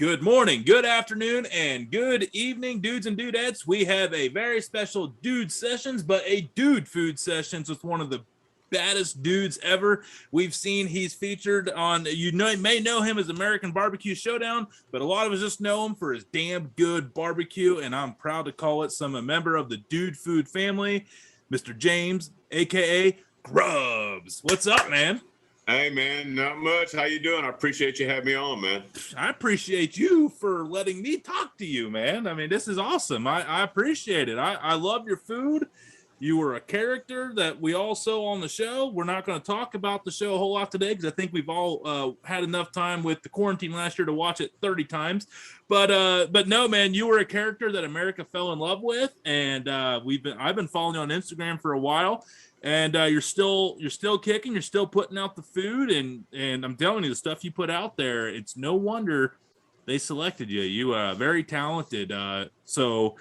Good morning, good afternoon, and good evening, dudes and dudettes. We have a very special dude sessions, but a dude food sessions with one of the baddest dudes ever we've seen. He's featured on, may know him as American Barbecue Showdown, but a lot of us just know him for his damn good barbecue, and I'm proud to call it a member of the dude food family, Mr. James, aka Grubbs. What's up, man? Hey, man, not much. How you doing? I appreciate you having me on, man. I appreciate you for letting me talk to you, man. I mean, this is awesome. I appreciate it. I love your food. You were a character that we also on the show. We're not going to talk about the show a whole lot today because I think we've all had enough time with the quarantine last year to watch it 30 times. But no, man, you were a character that America fell in love with, and I've been following you on Instagram for a while. And you're still kicking, you're still putting out the food, and I'm telling you, the stuff you put out there, it's no wonder they selected you. You very talented. So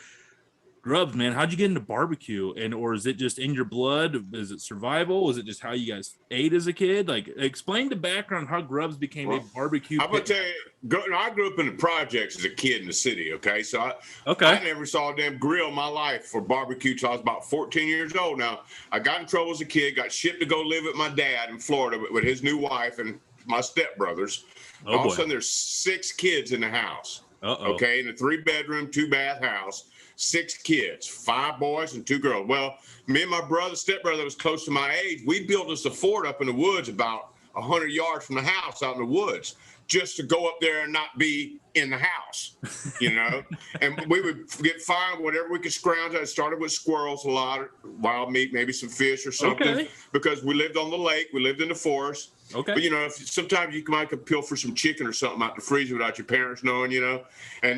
Grubbs, man, how'd you get into barbecue? Or is it just in your blood? Is it survival? Is it just how you guys ate as a kid? Like, explain the background how Grubbs became a barbecue. I'm gonna tell you, I grew up in the projects as a kid in the city. Okay, so I never saw a damn grill in my life for barbecue till I was about 14 years old. Now I got in trouble as a kid, got shipped to go live with my dad in Florida with his new wife and my stepbrothers. All of a sudden, there's 6 kids in the house. Okay, in a 3-bedroom, 2-bath house. 6 kids, 5 boys and 2 girls. Well, me and my stepbrother that was close to my age, we built us a fort up in the woods about 100 yards from the house out in the woods just to go up there and not be in the house, you know? And we would get fine, whatever we could scrounge. I started with squirrels, a lot of wild meat, maybe some fish or something, because we lived on the lake, we lived in the forest. Okay. But, you know, sometimes you might pilfer some chicken or something out the freezer without your parents knowing, you know.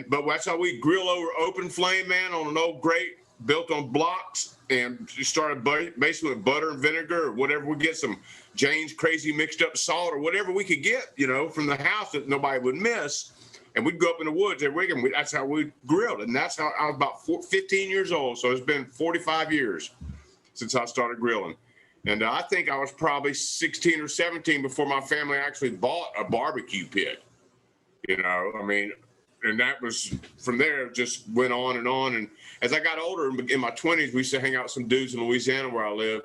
But that's how we grill over open flame, man, on an old grate built on blocks. And you started basically with butter and vinegar or whatever. We get some Jane's crazy mixed up salt or whatever we could get, you know, from the house that nobody would miss. And we'd go up in the woods every week, and that's how we grilled. And that's how I was about 15 years old. So it's been 45 years since I started grilling. And I think I was probably 16 or 17 before my family actually bought a barbecue pit. You know, I mean, and that was from there, it just went on. And as I got older, in my 20s, we used to hang out with some dudes in Louisiana where I live.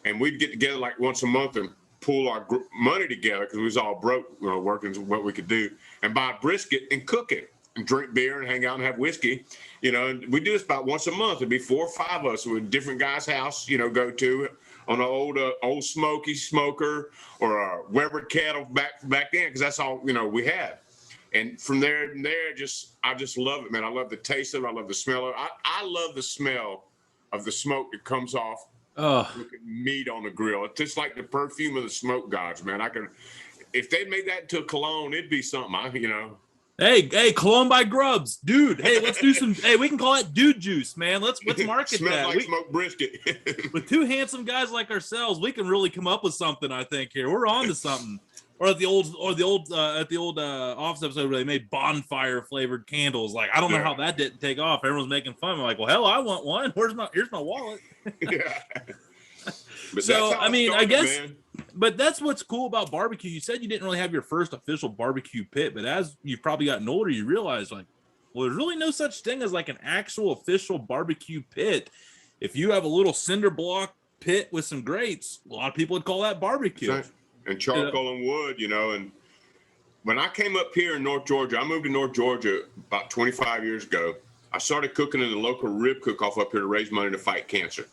And we'd get together like once a month and pool our money together because we was all broke, you know, working what we could do, and buy brisket and cook it and drink beer and hang out and have whiskey. You know, and we do this about once a month. It'd be 4 or 5 of us with different guys' house, you know, go to it. On an old smoky smoker or a Weber kettle back then, because that's all, you know, we had. And from there, I just love it, man. I love the taste of it. I love the smell of it. I love the smell of the smoke that comes off meat on the grill. It's just like the perfume of the smoke gods, man. If they made that into a cologne, it'd be something, you know. Hey, cologne by Grubbs, dude. Hey, let's do some. Hey, we can call it dude juice, man. Let's market Smells that. Like smoked brisket. With 2 handsome guys like ourselves, we can really come up with something. I think here we're on to something. Or at the old office episode where they made bonfire flavored candles. Like, I don't know how that didn't take off. Everyone's making fun. I'm like, well, hell, I want one. Here's my wallet. Yeah. So I mean, started, I guess. Man. But that's what's cool about barbecue. You said you didn't really have your first official barbecue pit, but as you've probably gotten older, you realize like, well, there's really no such thing as like an actual official barbecue pit. If you have a little cinder block pit with some grates, a lot of people would call that barbecue. And charcoal and wood, you know. And when I came up here in North Georgia, I moved to North Georgia about 25 years ago. I started cooking in the local rib cook-off up here to raise money to fight cancer.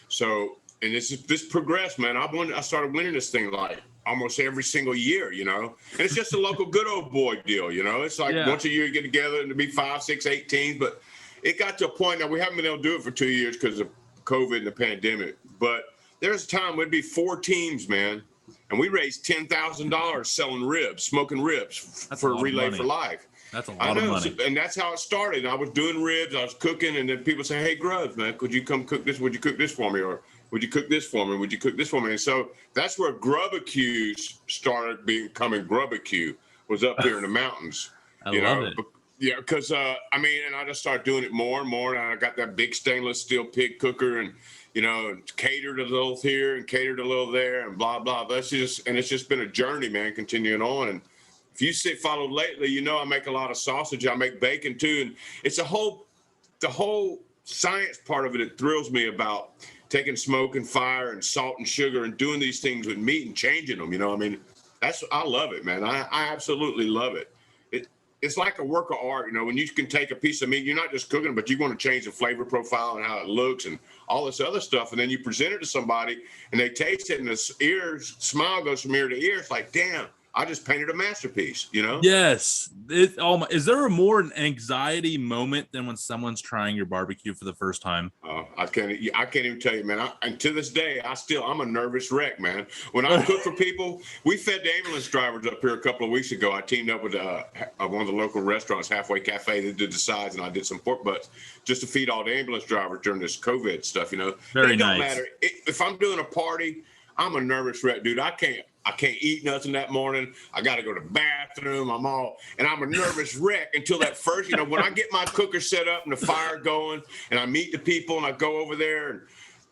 So, and this progressed, man. I started winning this thing like almost every single year, you know. And it's just a local good old boy deal, you know. It's like once a year you get together and to be 5, 6, 8 teams. But it got to a point now we haven't been able to do it for 2 years because of COVID and the pandemic. But there's a time we'd be 4 teams, man. And we raised $10,000 selling ribs, smoking ribs for a Relay for Life. That's a lot of money. And that's how it started. And I was doing ribs, I was cooking, and then people say, hey, Grubbs, man, could you come cook this? Would you cook this for me? Or would you cook this for me? Would you cook this for me? And so that's where Grubbacue started becoming Grubbacue, was up here in the mountains. I love it. Yeah, because, I mean, and I just started doing it more and more. And I got that big stainless steel pig cooker and, you know, catered a little here and catered a little there and blah, blah. It's just been a journey, man, continuing on. And if you followed lately, you know I make a lot of sausage. I make bacon too, and it's the whole science part of it. It thrills me about taking smoke and fire and salt and sugar and doing these things with meat and changing them. You know, I mean, I love it, man. I absolutely love it. It's like a work of art, you know, when you can take a piece of meat, you're not just cooking, but you want to change the flavor profile and how it looks and all this other stuff. And then you present it to somebody and they taste it and the smile goes from ear to ear. It's like, damn, I just painted a masterpiece, you know? Yes. Is there a more anxiety moment than when someone's trying your barbecue for the first time? I can't even tell you, man. And to this day, I'm a nervous wreck, man. When I cook for people, we fed the ambulance drivers up here a couple of weeks ago. I teamed up with one of the local restaurants, Halfway Cafe. They did the sides, and I did some pork butts just to feed all the ambulance drivers during this COVID stuff, you know? Very it nice. Don't matter. If I'm doing a party, I'm a nervous wreck, dude. I can't eat nothing that morning. I got to go to the bathroom. I'm a nervous wreck until that first, you know, when I get my cooker set up and the fire going and I meet the people and I go over there and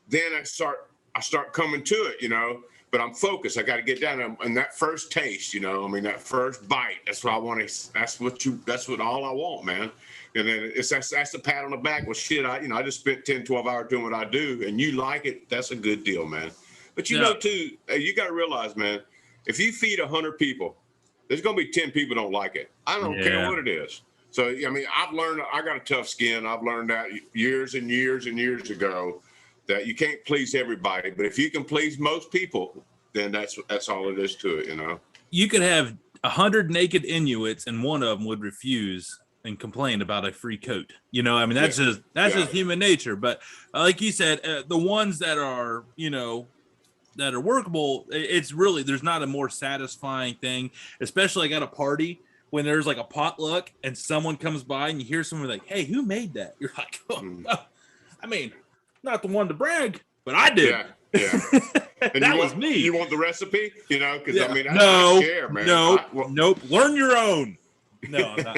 then I start coming to it, you know, but I'm focused. I got to get down and that first taste, you know, I mean, that first bite, that's what I want to, that's what all I want, man. And then that's the pat on the back. Well, shit, I just spent 10, 12 hours doing what I do and you like it. That's a good deal, man. But you know, too, you got to realize, man, if you feed 100 people, there's going to be 10 people don't like it. I don't care what it is. So, I mean, I've learned, I got a tough skin. I've learned that years and years and years ago that you can't please everybody. But if you can please most people, then that's all it is to it, you know. You could have 100 naked Inuits and one of them would refuse and complain about a free coat. You know, I mean, that's just human nature. But like you said, the ones that are, you know, that are workable, it's really, there's not a more satisfying thing, especially like at a party when there's like a potluck and someone comes by and you hear someone like, hey, who made that? You're like, I mean, not the one to brag, but I did. Yeah. And that was me. You want the recipe? You know, because I mean, I share, man. Nope. Learn your own. No, I'm not.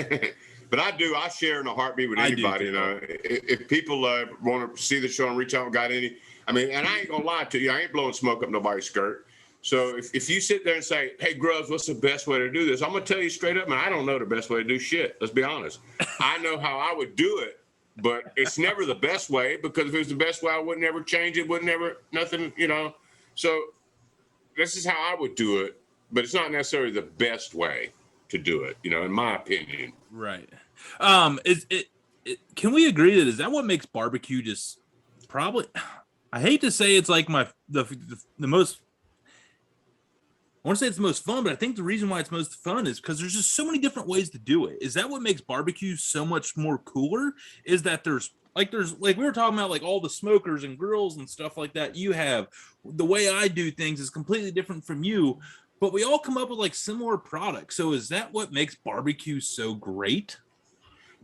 But I do. I share in a heartbeat with anybody. You know, if people want to see the show and reach out and got any, I mean, and I ain't gonna lie to you, I ain't blowing smoke up nobody's skirt. So if you sit there and say, hey, Grubbs, what's the best way to do this? I'm gonna tell you straight up, man, I don't know the best way to do shit. Let's be honest. I know how I would do it, but it's never the best way, because if it was the best way, I would never change it, nothing, you know. So this is how I would do it, but it's not necessarily the best way to do it, you know, in my opinion. Right. Can we agree that is that what makes barbecue just probably, I hate to say it's like the most, I want to say it's the most fun, but I think the reason why it's most fun is because there's just so many different ways to do it. Is that what makes barbecue so much more cooler? Is that there's like we were talking about, like all the smokers and grills and stuff like that you have. The way I do things is completely different from you, but we all come up with like similar products. So is that what makes barbecue so great?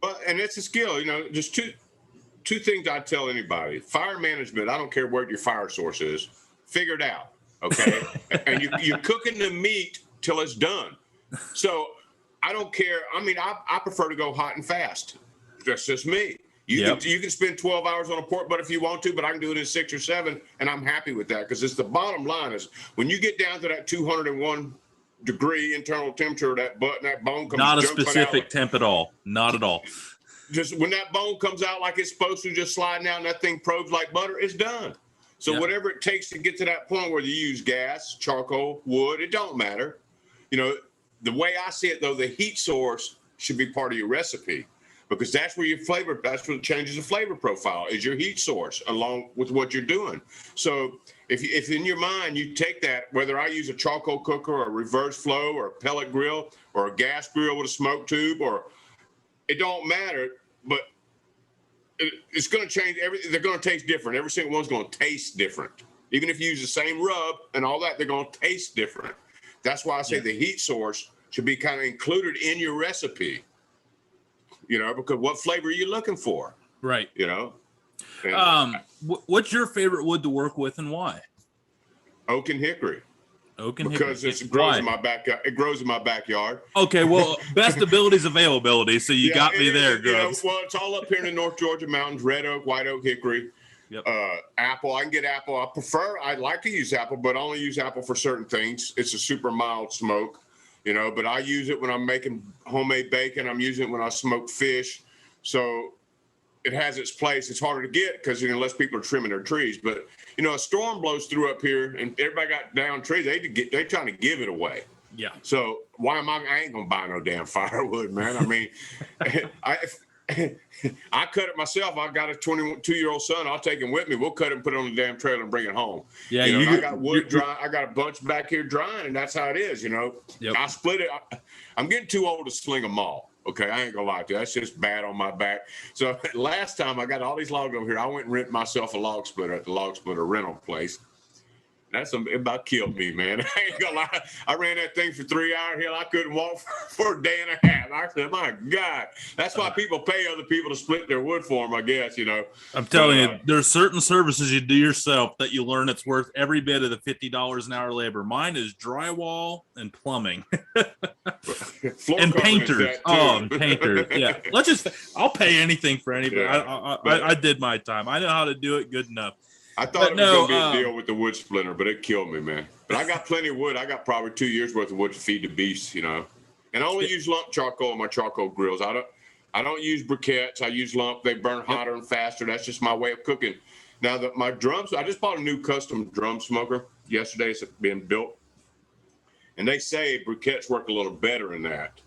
Well, and it's a skill, you know, just two things I tell anybody. Fire management, I don't care what your fire source is, figure it out, okay? And you're cooking the meat till it's done. So I don't care. I mean, I prefer to go hot and fast. That's just me. You can spend 12 hours on a pork butt if you want to, but I can do it in 6 or 7, and I'm happy with that, because it's the bottom line is when you get down to that 201 degree internal temperature, that butt and that bone comes not a specific temp at all. Not at all. Just when that bone comes out like it's supposed to, just sliding out and that thing probes like butter, it's done. So whatever it takes to get to that point where you use gas, charcoal, wood, it don't matter. You know, the way I see it though, the heat source should be part of your recipe, because that's where that's what changes the flavor profile, is your heat source along with what you're doing. So if in your mind you take that, whether I use a charcoal cooker or a reverse flow or a pellet grill or a gas grill with a smoke tube, or it don't matter, but it's going to change. They're going to taste different. Every single one's going to taste different. Even if you use the same rub and all that, they're going to taste different. That's why I say the heat source should be kind of included in your recipe, you know, because what flavor are you looking for? Right. You know? And, what's your favorite wood to work with and why? Oak and hickory. Because it grows in my backyard. It grows in my backyard. Okay, well, best ability is availability, so you got me there, Grubbs. You know, well, it's all up here in the North Georgia mountains: red oak, white oak, hickory, apple. I can get apple. I like to use apple, but I only use apple for certain things. It's a super mild smoke. you know, but I use it when I'm making homemade bacon. I'm using it when I smoke fish. So it has its place. It's harder to get because, you know, less people are trimming their trees. But, you know, a storm blows through up here and everybody got down trees. They trying to give it away. Yeah. So I ain't gonna buy no damn firewood, man. I mean, I cut it myself. I got a 22-year-old son. I'll take him with me. We'll cut it and put it on the damn trailer and bring it home. Yeah, you know, I got wood dry. I got a bunch back here drying, and that's how it is. You know, I split it. I'm getting too old to sling them all. Okay, I ain't gonna lie to you. That's just bad on my back. So last time I got all these logs over here, I went and rented myself a log splitter at the log splitter rental place. It about killed me, man. I ain't gonna lie. I ran that thing for 3 hours. Hell, I couldn't walk for a day and a half. I said, my God. That's why people pay other people to split their wood for them, I guess, you know. I'm telling you, there's certain services you do yourself that you learn it's worth every bit of the $50 an hour labor. Mine is drywall and plumbing. And painters. And painters. Yeah. I'll pay anything for anybody. Yeah. I did my time. I know how to do it good enough. I thought it was going to be a deal with the wood splinter, but it killed me, man. But I got plenty of wood. I got probably 2 years worth of wood to feed the beasts, you know. And I only use lump charcoal on my charcoal grills. I don't use briquettes. I use lump. They burn hotter and faster. That's just my way of cooking. Now my drums, I just bought a new custom drum smoker yesterday. It's being built, and they say briquettes work a little better in that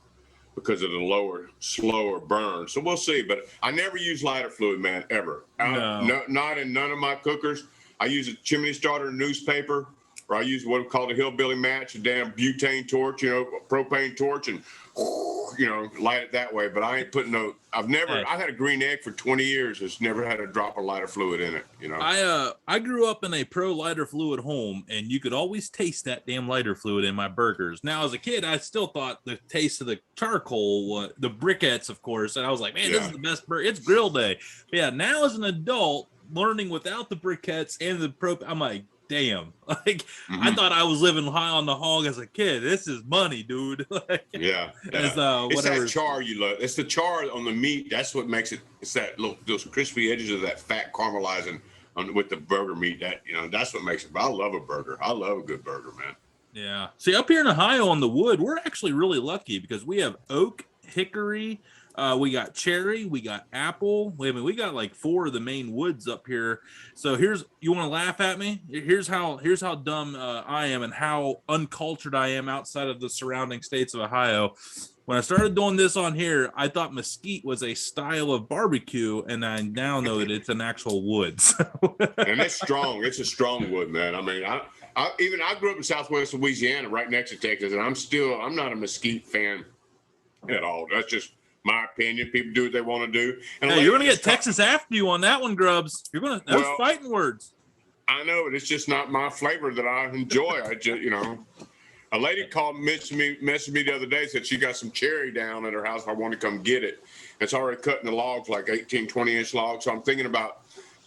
because of the slower burn. So we'll see. But I never use lighter fluid, man, ever. No, not in none of my cookers. I use a chimney starter newspaper, or I use what we call the hillbilly match, a damn butane torch, you know, propane torch, and, you know, light it that way. But I ain't putting I've had a green egg for 20 years. It's never had a drop of lighter fluid in it, you know. I grew up in a pro lighter fluid home, and you could always taste that damn lighter fluid in my burgers. Now, as a kid, I still thought the taste of the charcoal, the briquettes, of course, and I was like, man, this is the best burger. It's grill day. But yeah, now as an adult, learning without the briquettes and the I'm like, damn, like I thought I was living high on the hog as a kid. This is money, dude. Like, yeah. It's that char you love. It's the char on the meat. That's what makes it. It's that those crispy edges of that fat caramelizing with the burger meat. That, you know, that's what makes it. But I love a burger. I love a good burger, man. Yeah. See, up here in Ohio on the wood, we're actually really lucky because we have oak, hickory. We got cherry, we got apple. We got like 4 of the main woods up here. So you want to laugh at me? Here's how dumb I am and how uncultured I am outside of the surrounding states of Ohio. When I started doing this on here, I thought mesquite was a style of barbecue, and I now know that it's an actual wood. And it's strong. It's a strong wood, man. I mean, I grew up in Southwest Louisiana, right next to Texas, and I'm not a mesquite fan at all. That's just my opinion. People do what they want to do. And hey, you're going to get Texas after you on that one, Grubbs. Those fighting words. I know, but it's just not my flavor that I enjoy. I just, you know, a lady messaged me the other day, said she got some cherry down at her house. I want to come get it. It's already cutting the logs, like 18, 20-inch logs. So I'm thinking about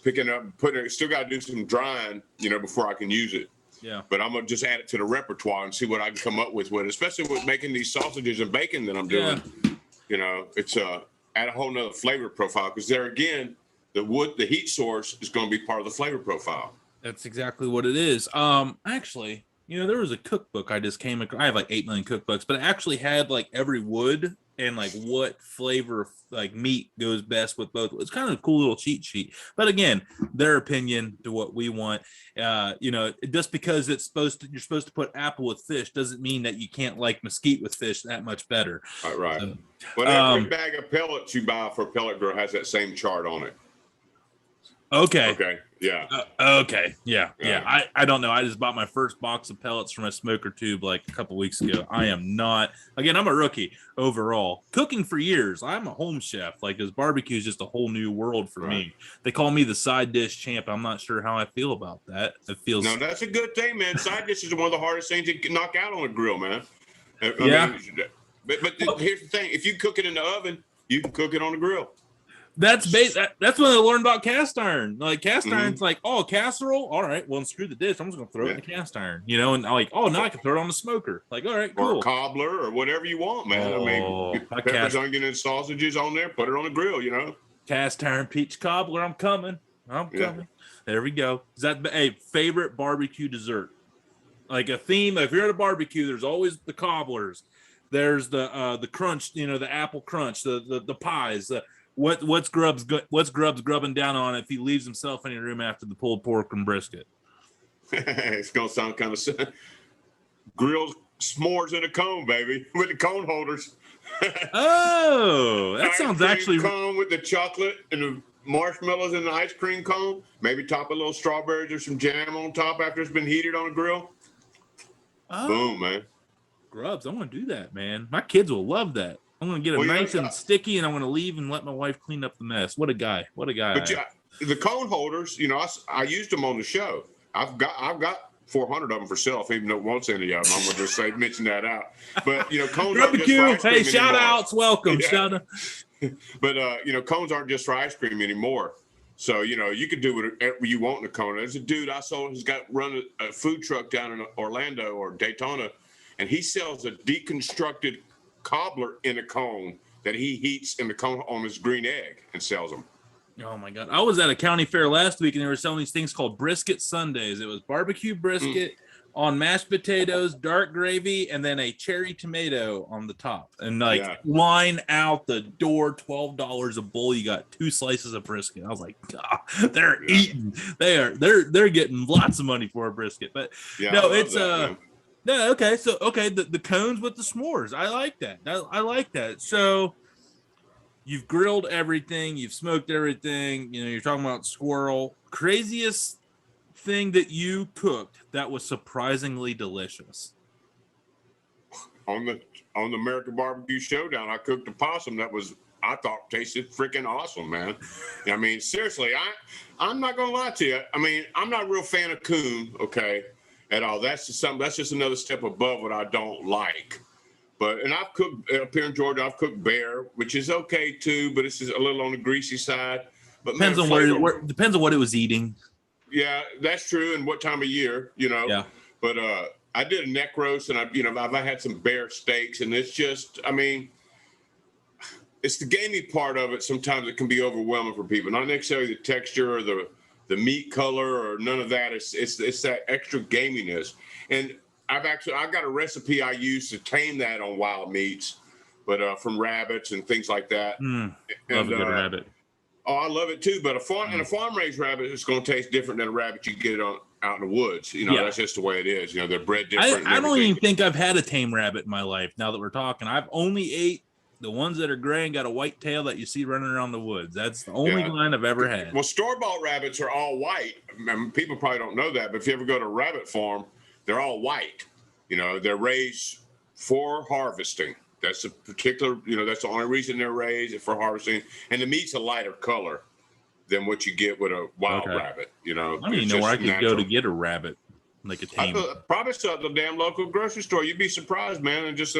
picking up and putting it. Still got to do some drying, you know, before I can use it. Yeah. But I'm going to just add it to the repertoire and see what I can come up with it, especially with making these sausages and bacon that I'm doing. Yeah. You know, it's add a whole nother flavor profile, because there again, the heat source is going to be part of the flavor profile. That's exactly what it is. Actually, you know, there was a cookbook I just came across. I have like 8 million cookbooks, but it actually had like every wood and like what flavor like meat goes best with both. It's kind of a cool little cheat sheet. But again, their opinion to what we want. You know, just because you're supposed to put apple with fish doesn't mean that you can't like mesquite with fish that much better. Right. So, but every bag of pellets you buy for a pellet grill has that same chart on it. Okay. Yeah. Yeah. I don't know. I just bought my first box of pellets from a smoker tube like a couple weeks ago. I'm a rookie overall. Cooking for years. I'm a home chef. Like, this barbecue is just a whole new world for me. They call me the side dish champ. I'm not sure how I feel about that. No, that's a good thing, man. Side dish is one of the hardest things to knock out on a grill, man. But here's the thing. If you cook it in the oven, you can cook it on the grill. That's when I learned about cast iron. Like, cast iron's like, oh, casserole? All right, well, screw the dish. I'm just going to throw it in the cast iron, you know? And I'm like, oh, now I can throw it on the smoker. Like, all right, cool. Or a cobbler or whatever you want, man. I mean, peppers, onion, and sausages on there. Put it on the grill, you know? Cast iron peach cobbler. I'm coming. There we go. Is that a favorite barbecue dessert? Like a theme. If you're at a barbecue, there's always the cobblers. There's the crunch, the apple crunch, the pies. What's Grubbs grubbing down on if he leaves himself in your room after the pulled pork and brisket? It's gonna sound kind of grilled s'mores in a cone, baby, with the cone holders. Oh, that sounds actually cone with the chocolate and the marshmallows in the ice cream cone. Maybe top a little strawberries or some jam on top after it's been heated on a grill. Oh. Boom, man. Grubbs, I'm gonna do that, man. My kids will love that. I'm gonna get it nice and sticky, and I'm gonna leave and let my wife clean up the mess. What a guy! What a guy! But the cone holders, I used them on the show. I've got 400 of them for self, even though it won't send any of them. I'm gonna just mention that out. But cones aren't just for ice cream hey, shout outs, welcome, yeah. shout out. But cones aren't just for ice cream anymore. So you could do whatever you want in a cone. There's a dude I saw who's run a food truck down in Orlando or Daytona, and he sells a deconstructed cobbler in a cone that he heats in the cone on his green egg and sells them. Oh my God. I was at a county fair last week and they were selling these things called brisket sundaes. It was barbecue brisket on mashed potatoes, dark gravy, and then a cherry tomato on the top. And line out the door, $12 a bowl. You got 2 slices of brisket. I was like, God, they're eating. They're getting lots of money for a brisket. But it's no, okay. So the cones with the s'mores. I like that. I like that. So you've grilled everything, you've smoked everything, you're talking about squirrel. Craziest thing that you cooked that was surprisingly delicious. On the American Barbecue Showdown, I cooked a possum that I thought tasted freaking awesome, man. I mean, seriously, I'm not gonna lie to you. I mean, I'm not a real fan of coon, okay, at all. That's just another step above what I don't like. And I've cooked up here in Georgia. I've cooked bear, which is okay too, but it's just a little on the greasy side. But depends on what it was eating. Yeah, that's true, and what time of year, Yeah. But I did a neck roast, and I've had some bear steaks, and it's just, I mean, it's the gamey part of it. Sometimes it can be overwhelming for people. Not necessarily the texture or the meat color or none of that. It's that extra gaminess. And I got a recipe I use to tame that on wild meats, but from rabbits and things like that. Love a good rabbit. Oh, I love it too. But a farm raised rabbit is going to taste different than a rabbit you get out in the woods. That's just the way it is. They're bred different. I don't even think I've had a tame rabbit in my life. Now that we're talking, I've only ate the ones that are gray and got a white tail that you see running around the woods. That's the only kind I've ever had. Well, store-bought rabbits are all white. I mean, people probably don't know that, but if you ever go to a rabbit farm, they're all white. They're raised for harvesting. That's a particular, that's the only reason they're raised, for harvesting. And the meat's a lighter color than what you get with a wild rabbit. I don't even know where I could go to get a rabbit, like a tame. Probably at the damn local grocery store. You'd be surprised, man. And just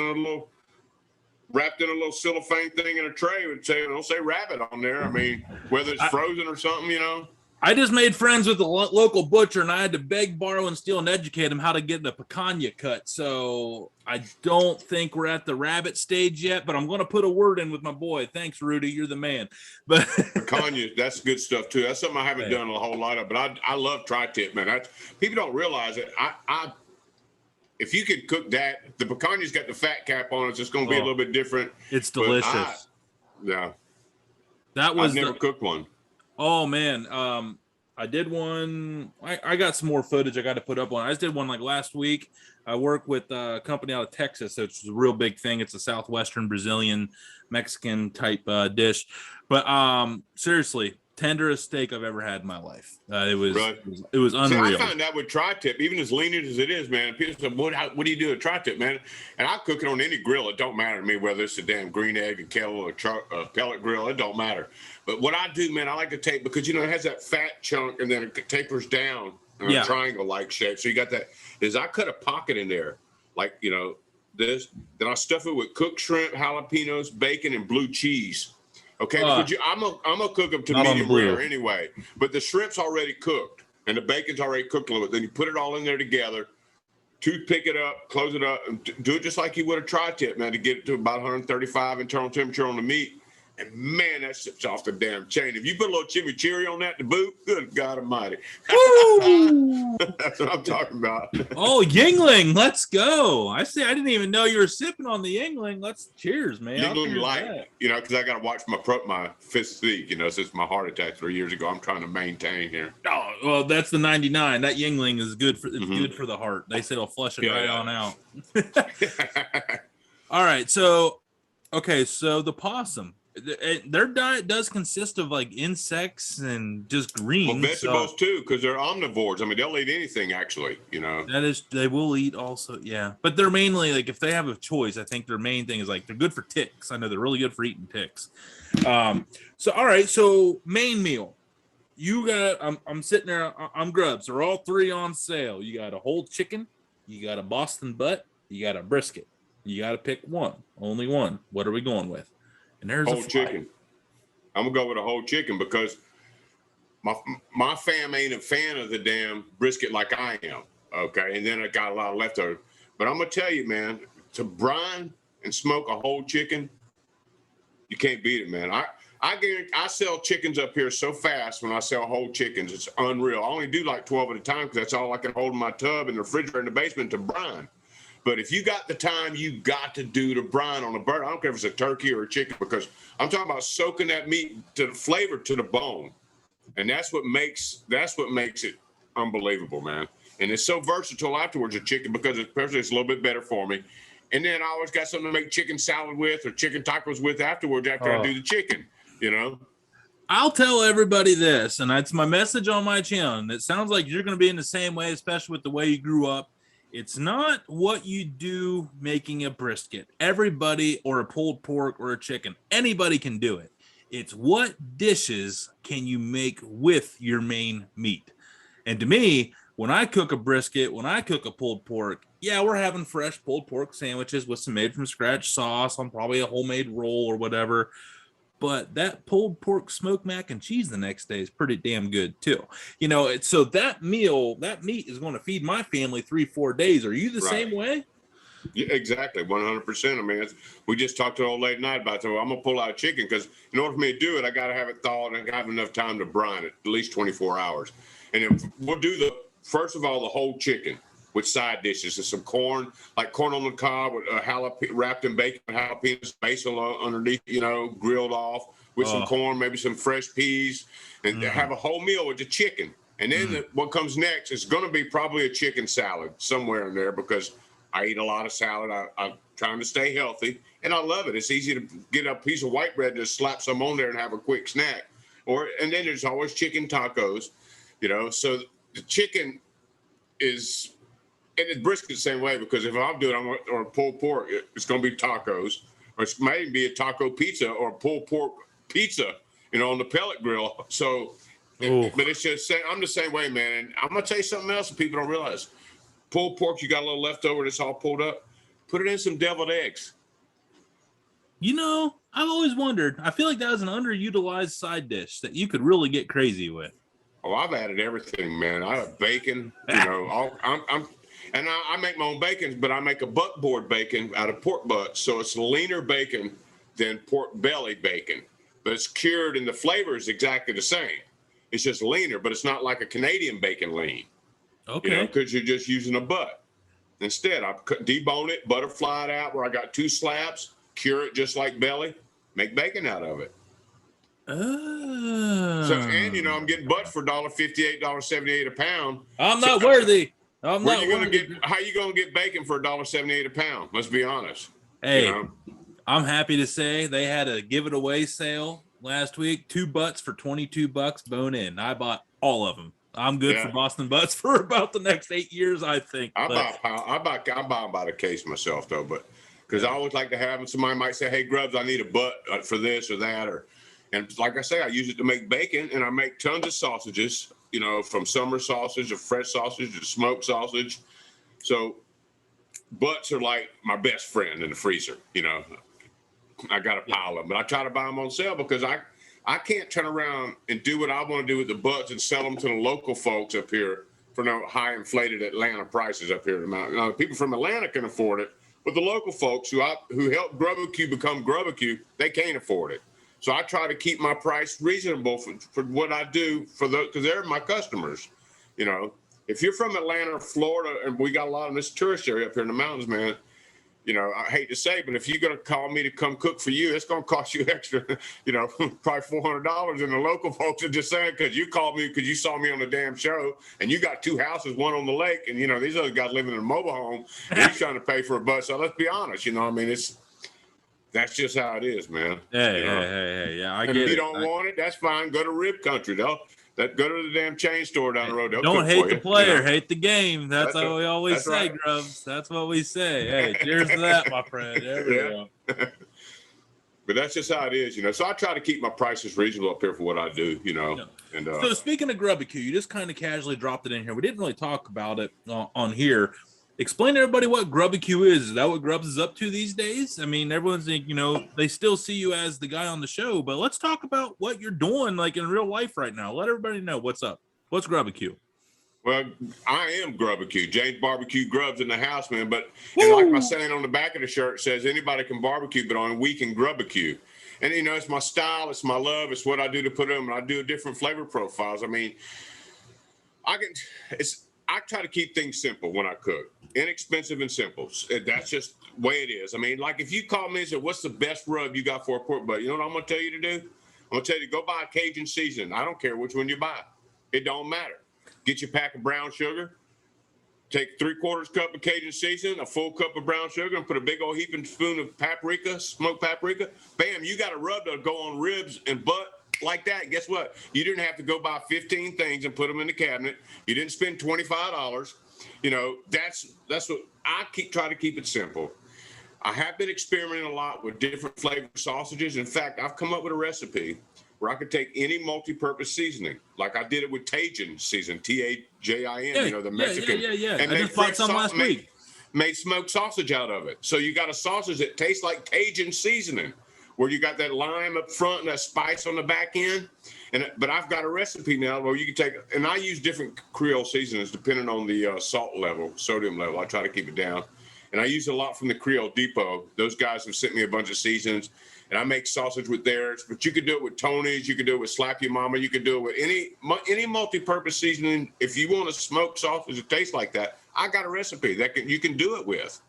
wrapped in a little cellophane thing in a tray would say, don't say rabbit on there. I mean, whether it's frozen or something, I just made friends with the local butcher, and I had to beg, borrow, and steal and educate him how to get the picanha cut. So I don't think we're at the rabbit stage yet, but I'm going to put a word in with my boy. Thanks, Rudy. You're the man. But picanha, that's good stuff too. That's something I haven't done a whole lot of, but I love tri-tip, man. People don't realize it. If you could cook that, the picanha's got the fat cap on it. So it's going to be a little bit different. It's delicious. I've never cooked one. Oh man, I did one. I got some more footage I got to put up on. I just did one last week. I work with a company out of Texas, so it's a real big thing. It's a southwestern Brazilian Mexican type dish. But seriously, tenderest steak I've ever had in my life. It was unreal. See, I find that with tri-tip, even as lenient as it is, man. People say, "What do you do with tri-tip, man?" And I cook it on any grill. It don't matter to me whether it's a damn green egg, a kettle, or a pellet grill. It don't matter. But what I do, man, I like to take, because it has that fat chunk and then it tapers down in a triangle-like shape. So you got that. I cut a pocket in there, this. Then I stuff it with cooked shrimp, jalapenos, bacon, and blue cheese. Okay, I'm gonna cook them to medium rare anyway. But the shrimp's already cooked and the bacon's already cooked a little bit. Then you put it all in there together, toothpick it up, close it up, and do it just like you would a tri-tip, man, to get it to about 135 internal temperature on the meat. And man, that shit's off the damn chain. If you put a little chimichurri on that to boot, good God Almighty. That's what I'm talking about. Oh, Yingling, let's go. I didn't even know you were sipping on the Yingling. Let's cheers, man. Yingling light, because I got to watch my physique, since my heart attack 3 years ago. I'm trying to maintain here. Oh, well, that's the 99. That Yingling is good for good for the heart. They say it'll flush it on out. All right, so the possum. Their diet does consist of like insects and just greens. Well, vegetables too, because they're omnivores. I mean, they'll eat anything actually, That is, they will eat also, yeah. But they're mainly like, if they have a choice, I think their main thing is like they're good for ticks. I know they're really good for eating ticks. So all right, so main meal. You got, I'm sitting there, I'm Grubbs. They're all three on sale. You got a whole chicken, you got a Boston butt, you got a brisket. You got to pick one, only one. What are we going with? And there's whole chicken. I'm gonna go with a whole chicken because my fam ain't a fan of the damn brisket like I am. Okay, and then I got a lot of leftover. But I'm gonna tell you, man, to brine and smoke a whole chicken, you can't beat it, man. I sell chickens up here so fast when I sell whole chickens, it's unreal. I only do like 12 at a time because that's all I can hold in my tub and the refrigerator in the basement to brine. But if you got the time, you got to do the brine on a bird. I don't care if it's a turkey or a chicken, because I'm talking about soaking that meat to the flavor to the bone, and that's what makes it unbelievable, man. And it's so versatile afterwards, a chicken, because especially it's a little bit better for me. And then I always got something to make chicken salad with or chicken tacos with afterwards after I do the chicken, I'll tell everybody this, and that's my message on my channel. And it sounds like you're going to be in the same way, especially with the way you grew up. It's not what you do making a brisket. Everybody, or a pulled pork or a chicken, anybody can do it. It's what dishes can you make with your main meat. And to me, when I cook a brisket, when I cook a pulled pork, yeah, we're having fresh pulled pork sandwiches with some made from scratch sauce on probably a homemade roll or whatever. But that pulled pork smoked mac and cheese the next day is pretty damn good too. So that meat is going to feed my family 3-4 days. Are you the same way? Yeah, exactly. 100%. I mean, we just talked to an old lady tonight about, so I'm going to pull out chicken because in order for me to do it, I got to have it thawed and have enough time to brine it, at least 24 hours. And then we'll do first of all, the whole chicken with side dishes and some corn, like corn on the cob with wrapped in bacon, jalapenos, basil underneath, grilled off with some corn, maybe some fresh peas, and have a whole meal with the chicken. And then what comes next is going to be probably a chicken salad somewhere in there, because I eat a lot of salad. I'm trying to stay healthy, and I love it. It's easy to get a piece of white bread, just slap some on there and have a quick snack. And then there's always chicken tacos, So the chicken is. And the brisket the same way, because if I'm doing or pulled pork, it's going to be tacos, or it might be a taco pizza or a pulled pork pizza, on the pellet grill. So, but it's just I'm the same way, man. And I'm gonna tell you something else that people don't realize: pulled pork, you got a little leftover that's all pulled up, put it in some deviled eggs. I've always wondered. I feel like that was an underutilized side dish that you could really get crazy with. Oh, I've added everything, man. I have bacon, And I make my own bacon, but I make a buckboard bacon out of pork butts. So it's leaner bacon than pork belly bacon. But it's cured and the flavor is exactly the same. It's just leaner, but it's not like a Canadian bacon lean. Okay. Because you're just using a butt. Instead, I debone it, butterfly it out where I got 2 slabs, cure it just like belly, make bacon out of it. Oh. So, and, I'm getting butt for $1.58, $1.78 a pound. I'm not worthy. How you gonna get bacon for $1.78 a pound? Let's be honest. Hey, I'm happy to say they had a give it away sale last week. 2 butts for $22 bone in. I bought all of them. I'm good for Boston butts for about the next 8 years, I think. I buy about a case myself though, but because I always like to have them. Somebody might say, "Hey, Grubbs, I need a butt for this or that," and like I say, I use it to make bacon, and I make tons of sausages. From summer sausage or fresh sausage to smoked sausage. So butts are like my best friend in the freezer. I got a pile of them, but I try to buy them on sale because I can't turn around and do what I want to do with the butts and sell them to the local folks up here for no high inflated Atlanta prices up here. People from Atlanta can afford it, but the local folks who helped Grubbacue become Grubbacue, they can't afford it. So I try to keep my price reasonable for what I do for those, because they're my customers. You know, if you're from Atlanta or Florida, and we got a lot in this tourist area up here in the mountains, man, you know, I hate to say, but if you're going to call me to come cook for you, it's going to cost you extra, you know, probably $400. And the local folks are just saying, because you called me because you saw me on the damn show, and you got 2 houses, one on the lake, and, you know, these other guys living in a mobile home, and he's trying to pay for a bus. So let's be honest, you know, I mean, that's just how it is, man. Hey, yeah, I and get it. If you don't want it, that's fine. Go to Rib Country. Go to the damn chain store down the road. Don't hate the player, hate the game. That's what we always say, right. Grubbs. That's what we say. Hey, cheers to that, my friend. There we go. But that's just how it is, you know. So I try to keep my prices reasonable up here for what I do, you know. Yeah. And so speaking of Grubbacue, you just kind of casually dropped it in here. We didn't really talk about it on here. Explain to everybody what Grubbacue is. Is that what Grubbs is up to these days? I mean, everyone's, you know, they still see you as the guy on the show, but let's talk about what you're doing like in real life right now. Let everybody know what's up. What's Grubbacue? Well, I am Grubbacue. James Barbecue Grubbs in the house, man. But and like my saying on the back of the shirt says, anybody can barbecue, but on a week can Grubbacue. And, you know, it's my style. It's my love. It's what I do to put them. And I do different flavor profiles. I mean, I try to keep things simple when I cook. Inexpensive and simple. That's just the way it is. I mean, like if you call me and say, what's the best rub you got for a pork butt? You know what I'm going to tell you to do? I'm going to tell you to go buy a Cajun seasoning. I don't care which one you buy. It don't matter. Get your pack of brown sugar. Take 3/4 cup of Cajun seasoning, a full cup of brown sugar, and put a big old heaping spoon of paprika, smoked paprika. Bam, you got a rub that'll go on ribs and butt like that. Guess what? You didn't have to go buy 15 things and put them in the cabinet. You didn't spend $25. You know, that's what I try to keep it simple. I have been experimenting a lot with different flavored sausages. In fact, I've come up with a recipe where I could take any multi-purpose seasoning, like I did it with Tajin seasoning, Tajin, you know, the Mexican. Yeah. And I just bought some last week. Made smoked sausage out of it. So you got a sausage that tastes like Tajin seasoning, where you got that lime up front and that spice on the back end. But I've got a recipe now where you can take, and I use different Creole seasonings depending on the salt level, sodium level. I try to keep it down. And I use a lot from the Creole Depot. Those guys have sent me a bunch of seasonings, and I make sausage with theirs. But you could do it with Tony's. You could do it with Slap Your Mama. You could do it with any multi-purpose seasoning. If you want a smoked sausage that tastes like that, I got a recipe that you can do it with.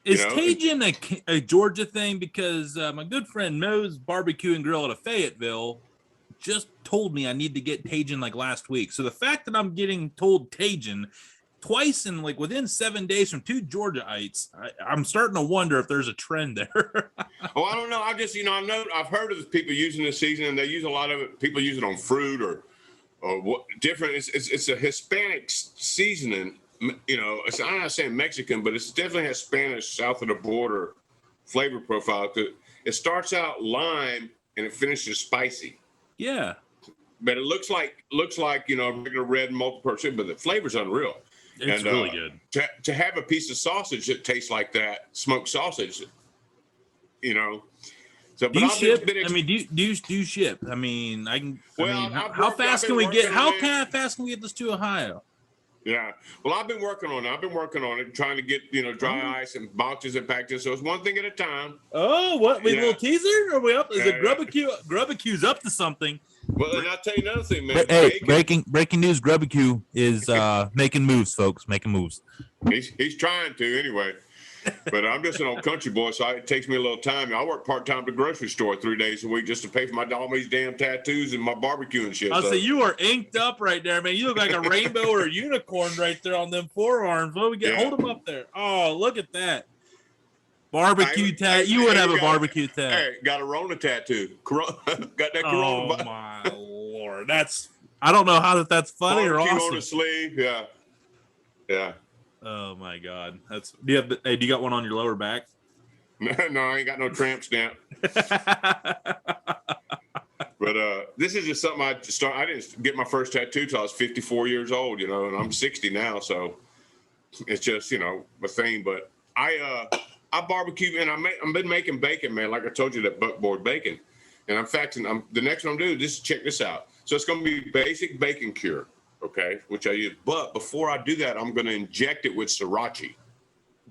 Is Tajin a Georgia thing? Because my good friend Mo's Barbecue and Grill out of Fayetteville just told me I need to get Tajin like last week. So the fact that I'm getting told Tajin twice in like within 7 days from 2 Georgiaites, I'm starting to wonder if there's a trend there. Oh, I don't know. I just, I've heard of people using this seasoning. They use a lot of it. People use it on fruit or what different. It's a Hispanic seasoning. You know, I'm not saying Mexican, but it's definitely has Spanish south of the border flavor profile. It starts out lime and it finishes spicy. Yeah, but it looks like regular red multi-purpose, but the flavor's unreal. It's really good. To have a piece of sausage that tastes like that, smoked sausage, you know. So, do you ship? I mean, do you ship? I mean, how fast can we get? How fast can we get this to Ohio? Yeah. Well, I've been working on it, trying to get, dry ice and boxes and packages. So it's one thing at a time. Oh, what? Wait, a little teaser? Are we up? Is it Grubbacue? Grubbacue's up to something. Well, and I'll tell you another thing, man. Hey, breaking news, Grubbacue is making moves, folks. Making moves. He's trying to anyway. But I'm just an old country boy, so it takes me a little time. I work part-time at the grocery store 3 days a week just to pay for all these damn tattoos and my barbecue and shit. I'll say you are inked up right there, man. You look like a rainbow or a unicorn right there on them forearms. What do we get? Hold them up there. Oh, look at that. Barbecue tat. You would have a barbecue tat. Hey, got a Rona tattoo. Got that Corona. Oh, my Lord. I don't know how that's funny barbecue or awesome. On the sleeve. Yeah. Oh my God! Do you got one on your lower back? No, I ain't got no tramp stamp. But this is just something I didn't get my first tattoo till I was 54 years old, and I'm 60 now, so it's just a thing. But I barbecue and I've been making bacon, man. Like I told you, that buckboard bacon, and in fact, the next one I'm doing, just check this out. So it's going to be basic bacon cure. Okay, which I use. But before I do that, I'm going to inject it with sriracha.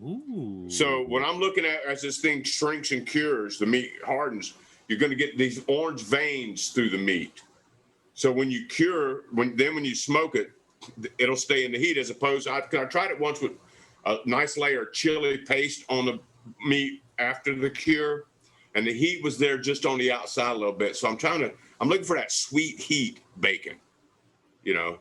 Ooh. So what I'm looking at as this thing shrinks and cures, the meat hardens, you're going to get these orange veins through the meat. So when you cure, when you smoke it, it'll stay in the heat. As opposed, I tried it once with a nice layer of chili paste on the meat after the cure, and the heat was there just on the outside a little bit. So I'm looking for that sweet heat bacon. You know,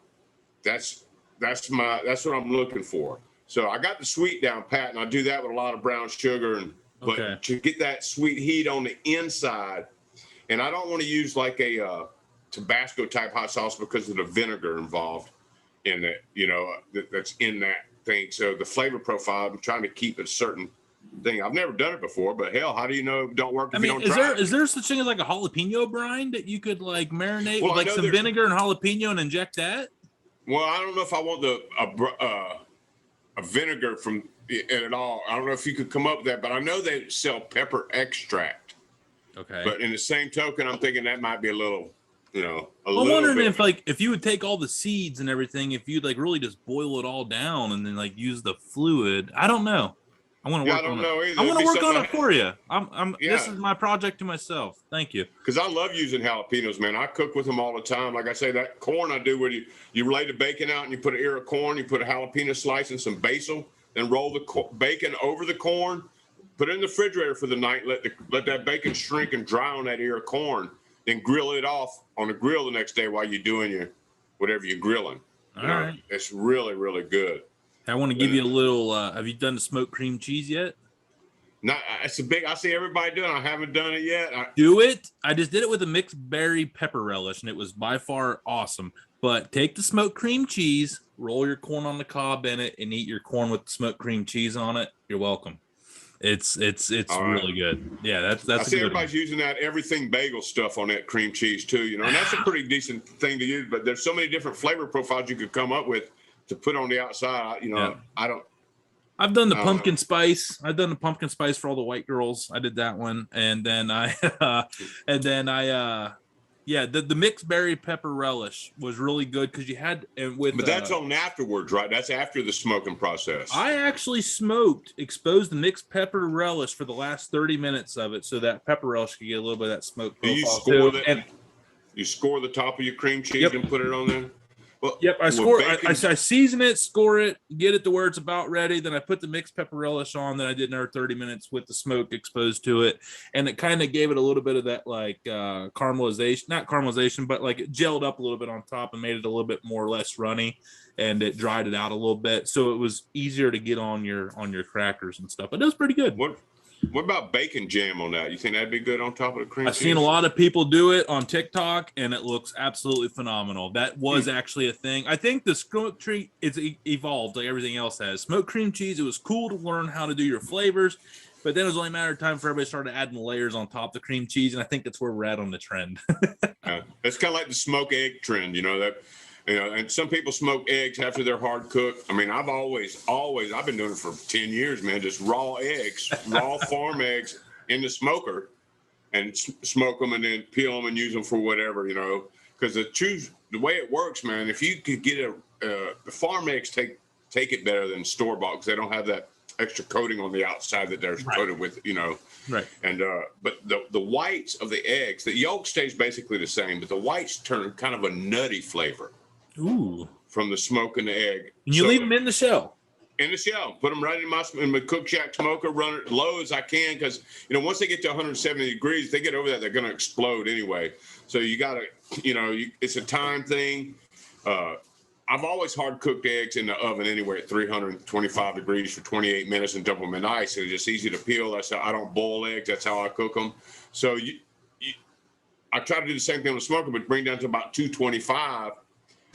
that's what I'm looking for. So I got the sweet down pat, and I do that with a lot of brown sugar, but to get that sweet heat on the inside, and I don't want to use like a Tabasco type hot sauce because of the vinegar involved in it, you know, that's in that thing. So the flavor profile, I'm trying to keep a certain thing. I've never done it before, but hell, how do you know it don't work if you don't try it? Is there such thing as like a jalapeno brine that you could like marinate with like some vinegar and jalapeno and inject that? Well, I don't know if I want a vinegar from it at all. I don't know if you could come up with that, but I know they sell pepper extract. Okay. But in the same token, I'm thinking that might be a little, you know, I'm wondering if you would take all the seeds and everything, if you'd like really just boil it all down and then like use the fluid. I don't know. I want to work on it. I want to work on it for you. This is my project to myself. Thank you. Because I love using jalapenos, man. I cook with them all the time. Like I say, that corn I do where you lay the bacon out and you put an ear of corn, you put a jalapeno slice and some basil, then roll the bacon over the corn, put it in the refrigerator for the night, let that bacon shrink and dry on that ear of corn, then grill it off on the grill the next day while you're doing whatever you're grilling. All right. It's really, really good. I want to give you a little, have you done the smoked cream cheese yet? No, I see everybody doing it. I haven't done it yet. Do it. I just did it with a mixed berry pepper relish, and it was by far awesome. But take the smoked cream cheese, roll your corn on the cob in it, and eat your corn with smoked cream cheese on it. You're welcome. It's really good. Yeah, that's. I see everybody's using that everything bagel stuff on that cream cheese too. You know, and that's a pretty decent thing to use. But there's so many different flavor profiles you could come up with to put on the outside. You know, yeah. I've done the pumpkin spice. I've done the pumpkin spice for all the white girls. I did that one, and then the mixed berry pepper relish was really good because you had But that's on afterwards, right? That's after the smoking process. I actually exposed the mixed pepper relish for the last 30 minutes of it, so that pepper relish could get a little bit of that smoke profile. Do you score that? You score the top of your cream cheese and put it on there. Well, I season it, score it, get it to where it's about ready. Then I put the mixed pepper relish on. Then I did another 30 minutes with the smoke exposed to it. And it kind of gave it a little bit of that like caramelization, not caramelization, but like it gelled up a little bit on top and made it a little bit more or less runny. And it dried it out a little bit. So it was easier to get on your crackers and stuff. But it was pretty good. What about bacon jam on that? You think that'd be good on top of the cream cheese? I've seen a lot of people do it on TikTok, and it looks absolutely phenomenal. That was actually a thing. I think the smoked treat it's evolved like everything else has. Smoked cream cheese, it was cool to learn how to do your flavors, but then it was only a matter of time for everybody started adding layers on top of the cream cheese, and I think that's where we're at on the trend. It's kind of like the smoked egg trend, you know, that. You know, and some people smoke eggs after they're hard cooked. I mean, I've been doing it for 10 years, man. Just raw eggs, raw farm eggs in the smoker, and smoke them, and then peel them and use them for whatever, you know. Because the way it works, man. If you could get the farm eggs take it better than store bought because they don't have that extra coating on the outside that they're coated with, you know. Right. And but the whites of the eggs, the yolk stays basically the same, but the whites turn kind of a nutty flavor. Ooh. From the smoke and the egg. And you leave them in the shell. In the shell. Put them right in my cook shack smoker, run it low as I can because, you know, once they get to 170 degrees, they get over that, they're going to explode anyway. So you got to, you know, it's a time thing. I've always hard cooked eggs in the oven anyway at 325 degrees for 28 minutes and dump them in ice. It's just easy to peel. That's how I don't boil eggs. That's how I cook them. So I try to do the same thing with the smoker, but bring down to about 225.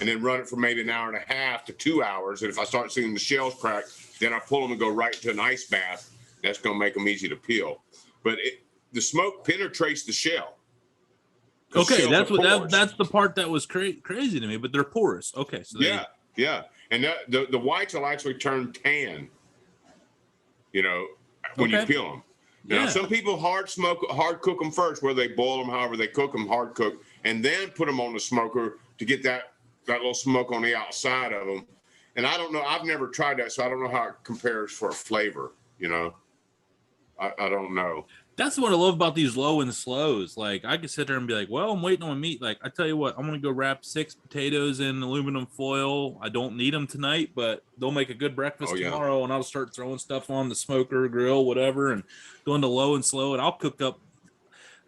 And then run it for maybe an hour and a half to 2 hours. And if I start seeing the shells crack, then I pull them and go right to an ice bath. That's going to make them easy to peel. But the smoke penetrates the shell. Okay, that's the part that was crazy to me. But they're porous. Okay, so yeah, and the whites will actually turn tan. You know, when you peel them. Now, some people hard cook them first, where they boil them, however they cook them, hard cook, and then put them on the smoker to get that little smoke on the outside of them. And I don't know, I've never tried that, so I don't know how it compares for a flavor, you know. I don't know. That's what I love about these low and slows. Like I can sit there and be like, well, I'm waiting on meat. Like I tell you what, I'm going to go wrap 6 potatoes in aluminum foil. I don't need them tonight, but they'll make a good breakfast tomorrow. And I'll start throwing stuff on the smoker, grill, whatever, and going to low and slow. And I'll cook up.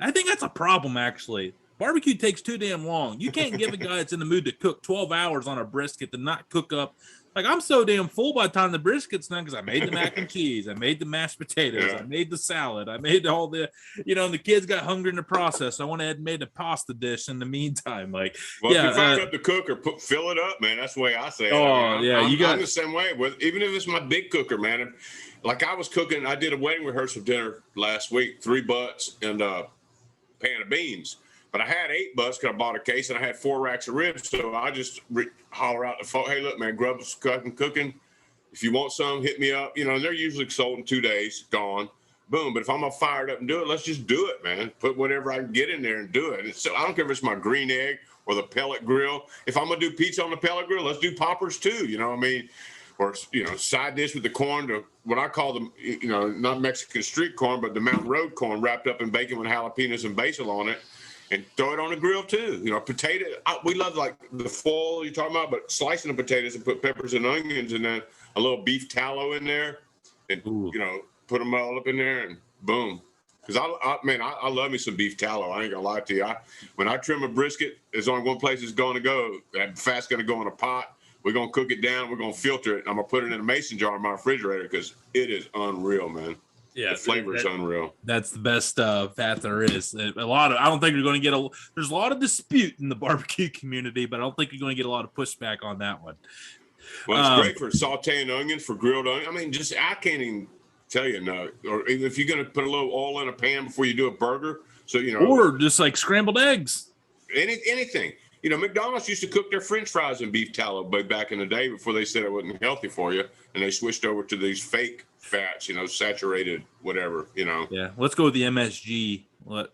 I think that's a problem, actually. Barbecue takes too damn long. You can't give a guy that's in the mood to cook 12 hours on a brisket to not cook up. Like, I'm so damn full by the time the brisket's done because I made the mac and cheese. I made the mashed potatoes. I made the salad. I made all the, and the kids got hungry in the process. I went ahead and made a pasta dish in the meantime. Like, well, if you fire up the cooker, fill it up, man. That's the way I say it. I'm the same way. Even if it's my big cooker, man. Like I was cooking, I did a wedding rehearsal dinner last week, 3 butts and a pan of beans. But I had 8 butts because I bought a case and I had 4 racks of ribs. So I just holler out the phone, hey, look, man, Grubbs cooking. If you want some, hit me up. They're usually sold in 2 days, gone. Boom. But if I'm going to fire it up and do it, let's just do it, man. Put whatever I can get in there and do it. And so I don't care if it's my green egg or the pellet grill. If I'm going to do pizza on the pellet grill, let's do poppers too. You know what I mean? Or, side dish with the corn, to what I call them, not Mexican street corn, but the Mountain Road corn wrapped up in bacon with jalapenos and basil on it. And throw it on the grill too. Potato. We love like the foil you're talking about, but slicing the potatoes and put peppers and onions and then a little beef tallow in there, and put them all up in there and boom. Because I love me some beef tallow. I ain't gonna lie to you. When I trim a brisket, there's only one place it's going to go. That fat's gonna go in a pot. We're gonna cook it down. We're gonna filter it. I'm gonna put it in a mason jar in my refrigerator because it is unreal, man. Yeah, the flavor is unreal. That's the best fat there is. I don't think you're going to get there's a lot of dispute in the barbecue community, but I don't think you're going to get a lot of pushback on that one. Well, it's great for sauteing onions, for grilled onions. I mean, I can't even tell you no. Or even if you're going to put a little oil in a pan before you do a burger, so or just like scrambled eggs. Anything. McDonald's used to cook their French fries in beef tallow back in the day before they said it wasn't healthy for you, and they switched over to these fake fats, saturated whatever, Yeah, let's go with the MSG.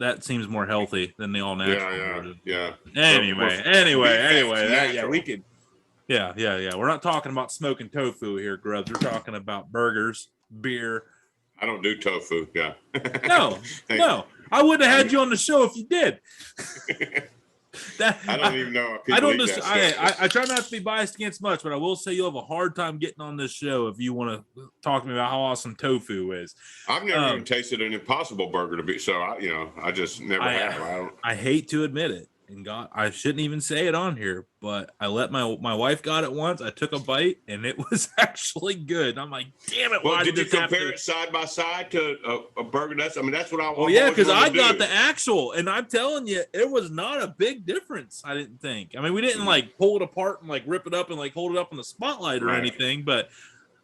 That seems more healthy than the all natural. Yeah. Anyway, we could. Yeah. We're not talking about smoking tofu here, Grubbs. We're talking about burgers, beer. I don't do tofu. Yeah. No. I wouldn't have had you on the show if you did. I don't even know. I don't just. I try not to be biased against much, but I will say you'll have a hard time getting on this show if you want to talk to me about how awesome tofu is. I've never even tasted an Impossible Burger to be. So I just never have. I hate to admit it, and God, I shouldn't even say it on here, but I let my wife got it once. I took a bite, and it was actually good. I'm like, damn it! Well, why did you compare it side by side to a burger? That's what I. Oh yeah, because I got the actual, and I'm telling you, it was not a big difference. I didn't think. I mean, we didn't like pull it apart and like rip it up and like hold it up in the spotlight or anything, but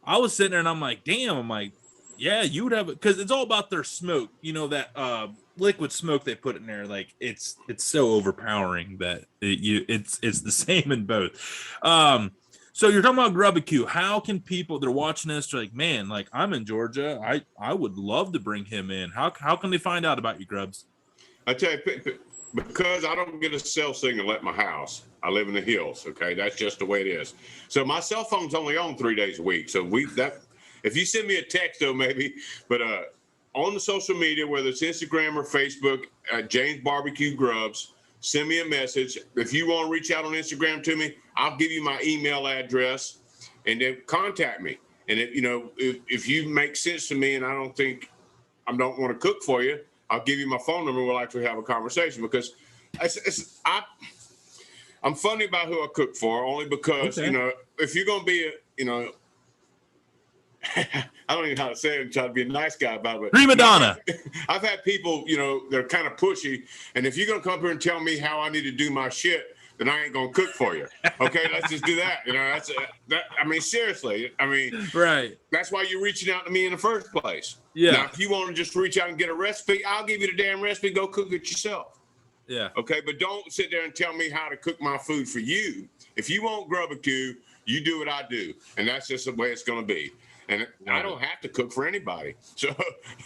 I was sitting there and I'm like, damn. I'm like, yeah, you would have it because it's all about their smoke. That liquid smoke they put in there, like it's so overpowering that it's the same in both. So you're talking about Grubbacue. How can people that are watching this, like, man, like I'm in Georgia, I would love to bring him in. How can they find out about you, Grubbs? I tell you, because I don't get a cell signal at my house. I live in the hills. Okay, that's just the way it is. So my cell phone's only on 3 days a week. So if you send me a text though, maybe, but on the social media, whether it's Instagram or Facebook, James Barbecue Grubbs, send me a message. If you want to reach out on Instagram to me, I'll give you my email address and then contact me. And if you make sense to me and I don't want to cook for you, I'll give you my phone number. We'll actually have a conversation because I'm funny about who I cook for only because, if you're going to be I don't even know how to say it and try to be a nice guy about it. Prima donna. I've had people, they're kind of pushy. And if you're going to come here and tell me how I need to do my shit, then I ain't going to cook for you. Okay, let's just do that. Seriously. Right. That's why you're reaching out to me in the first place. Yeah. Now, if you want to just reach out and get a recipe, I'll give you the damn recipe. Go cook it yourself. Yeah. Okay, but don't sit there and tell me how to cook my food for you. If you want Grubbacue, you do what I do. And that's just the way it's going to be. And I don't have to cook for anybody. So,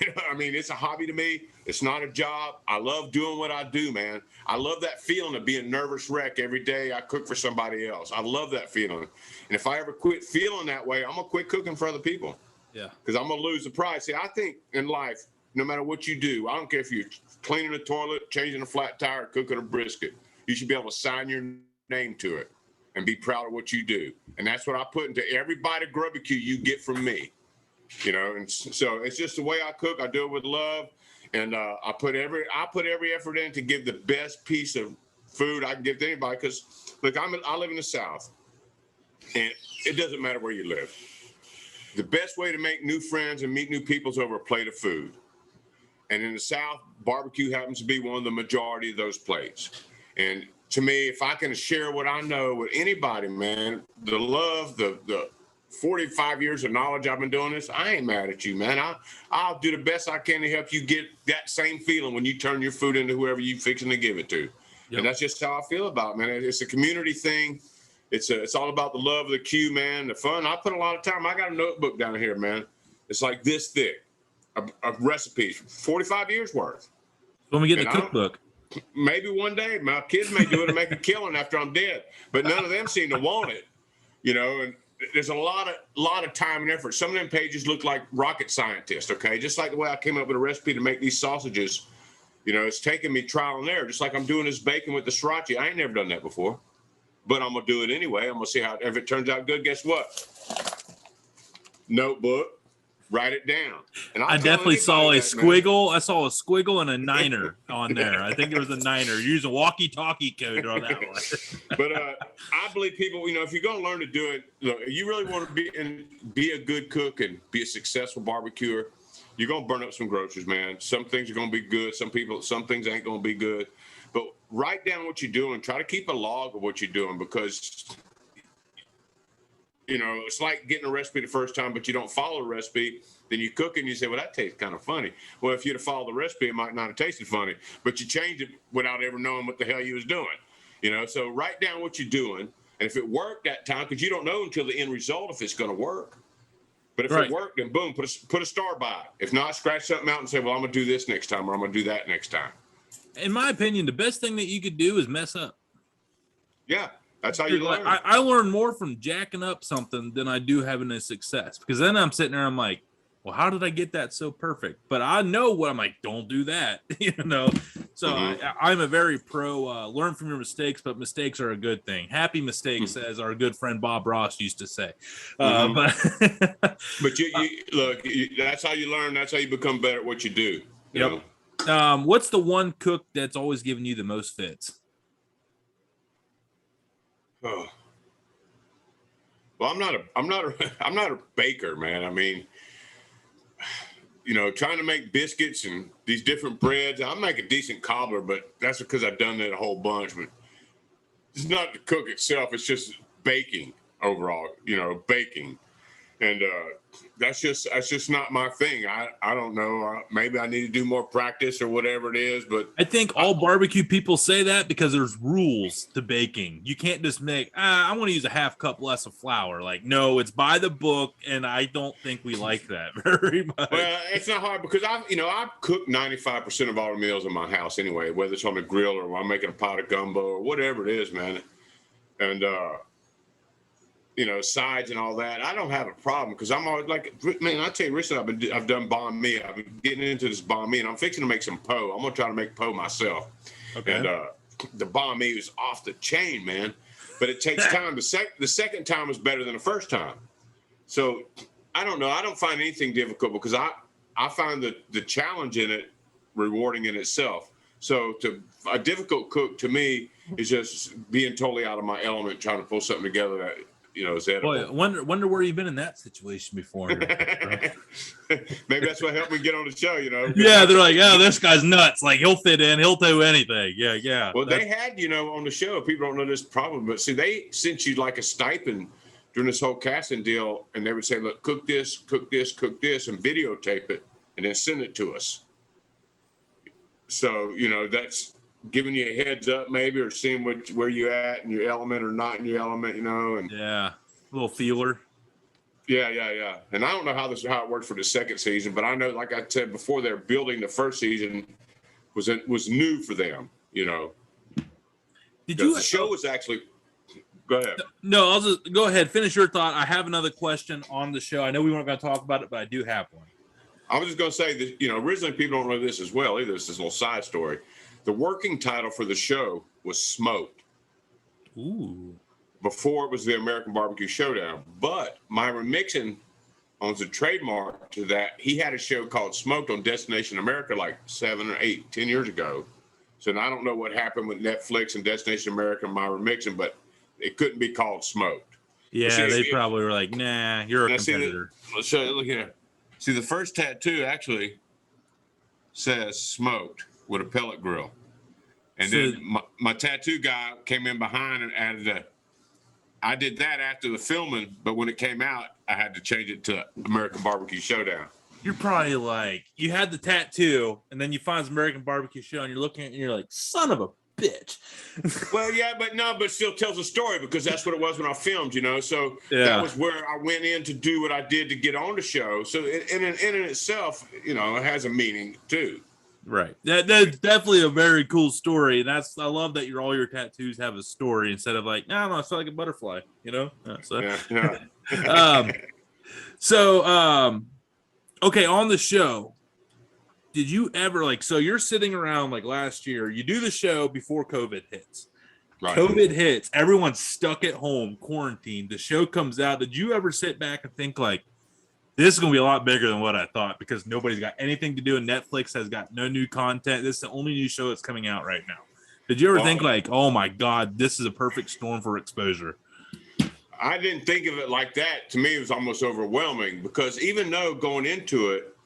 it's a hobby to me. It's not a job. I love doing what I do, man. I love that feeling of being nervous wreck every day I cook for somebody else. I love that feeling. And if I ever quit feeling that way, I'm going to quit cooking for other people. Yeah. Because I'm going to lose the pride. See, I think in life, no matter what you do, I don't care if you're cleaning a toilet, changing a flat tire, cooking a brisket, you should be able to sign your name to it and be proud of what you do. And that's what I put into every bite of Grubbacue you get from me. And so it's just the way I cook. I do it with love, and I put every effort in to give the best piece of food I can give to anybody. Because look, I live in the South, and it doesn't matter where you live. The best way to make new friends and meet new people is over a plate of food. And in the South, barbecue happens to be one of the majority of those plates. And to me, if I can share what I know with anybody, man, the love, the 45 years of knowledge I've been doing this, I ain't mad at you, man. I'll do the best I can to help you get that same feeling when you turn your food into whoever you fixing to give it to. Yep. And that's just how I feel about it, man. It's a community thing. It's all about the love of the Q, man, the fun. I put a lot of time. I got a notebook down here, man. It's like this thick of recipes, 45 years worth. When we get the cookbook. Maybe one day my kids may do it and make a killing after I'm dead, but none of them seem to want it, and there's a lot of time and effort. Some of them pages look like rocket scientists, okay? Just like the way I came up with a recipe to make these sausages, it's taken me trial and error, just like I'm doing this bacon with the sriracha. I ain't never done that before, but I'm going to do it anyway. I'm going to see if it turns out good, guess what? Notebook, write it down. And I definitely saw a squiggle. Man. I saw a squiggle and a niner on there. I think there was a niner. You're using walkie-talkie code on that one. But I believe people, if you're going to learn to do it, look, you really want to be a good cook and be a successful barbecuer, you're going to burn up some groceries, man. Some things are going to be good. Some things ain't going to be good. But write down what you're doing. Try to keep a log of what you're doing, because it's like getting a recipe the first time, but you don't follow the recipe. Then you cook it and you say, well, that tastes kind of funny. Well, if you'd have followed the recipe, it might not have tasted funny, but you changed it without ever knowing what the hell you was doing. So write down what you're doing. And if it worked that time, because you don't know until the end result if it's going to work. But if it worked, then boom, put a star by it. If not, scratch something out and say, well, I'm going to do this next time, or I'm going to do that next time. In my opinion, the best thing that you could do is mess up. Yeah. That's how you learn. I learn more from jacking up something than I do having a success, because then I'm sitting there, I'm like, well, how did I get that so perfect? But I know what I'm like, don't do that, So I'm a very pro learn from your mistakes, but mistakes are a good thing. Happy mistakes, as our good friend Bob Ross used to say. But you look, that's how you learn. That's how you become better at what you do. Yep. What's the one cook that's always giving you the most fits? Oh. Well, I'm not a baker, man. I mean, trying to make biscuits and these different breads. I make a decent cobbler, but that's because I've done that a whole bunch. But it's not the cook itself; it's just baking overall. Baking, and that's just not my thing. I don't know. Maybe I need to do more practice or whatever it is. But I think all barbecue people say that because there's rules to baking. You can't just make, I want to use a half cup less of flour. Like, no, it's by the book, and I don't think we like that very much. Well, it's not hard because I cook 95% of all the meals in my house anyway, whether it's on the grill or I'm making a pot of gumbo or whatever it is, man. And sides and all that. I don't have a problem because I'm always like, man, I tell you, recently I've done banh mi. I've been getting into this banh mi, and I'm fixing to make some po. I'm gonna try to make po myself. Okay. And the banh mi is off the chain, man. But it takes time. The second time is better than the first time. So I don't know. I don't find anything difficult because I find the challenge in it rewarding in itself. So a difficult cook to me is just being totally out of my element, trying to pull something together that is edible. Boy, wonder where you've been in that situation before. Maybe that's what helped me get on the show, Yeah, they're like, oh, this guy's nuts. Like, he'll fit in. He'll do anything. Yeah. Well, they had, on the show, people don't know this problem, but see, they sent you like a stipend during this whole casting deal, and they would say, look, cook this, and videotape it, and then send it to us. So, that's giving you a heads up maybe, or seeing where you at in your element or not in your element, and yeah, a little feeler. Yeah. And I don't know how it worked for the second season, but I know, like I said before, they're building the first season was new for them, Did you? The show was actually. Go ahead. No, I'll just go ahead. Finish your thought. I have another question on the show. I know we weren't going to talk about it, but I do have one. I was just going to say that, you know, originally people don't know this as well either. It's this little side story. The working title for the show was Smoked. Ooh. Before it was the American Barbecue Showdown. But Myron Mixon owns a trademark to that. He had a show called Smoked on Destination America like 7 or 8, 10 years ago. So I don't know what happened with Netflix and Destination America and Myron Mixon, but it couldn't be called Smoked. Yeah, see, they probably were like, nah, you're a competitor. Let's show you. Look here. See, the first tattoo actually says Smoked with a pellet grill. And so, then my tattoo guy came in behind and added a, I did that after the filming, but when it came out, I had to change it to American Barbecue Showdown. You're probably like, you had the tattoo, and then you find American Barbecue Show, and you're looking at it, and you're like, son of a bitch. Well, yeah, but still tells a story because that's what it was when I filmed, you know. So that was where I went in to do what I did to get on the show. So in itself, you know, it has a meaning too. Right. That's definitely a very cool story. And I love that all your tattoos have a story instead of like, no, it's like a butterfly, you know? Okay, on the show, did you ever so you're sitting around like last year, you do the show before COVID hits. Right. COVID hits, everyone's stuck at home, quarantined. The show comes out. Did you ever sit back and think like, this is going to be a lot bigger than what I thought because nobody's got anything to do and Netflix has got no new content. This is the only new show that's coming out right now. Did you ever think like, oh my God, this is a perfect storm for exposure? I didn't think of it like that. To me, it was almost overwhelming because even though going into it,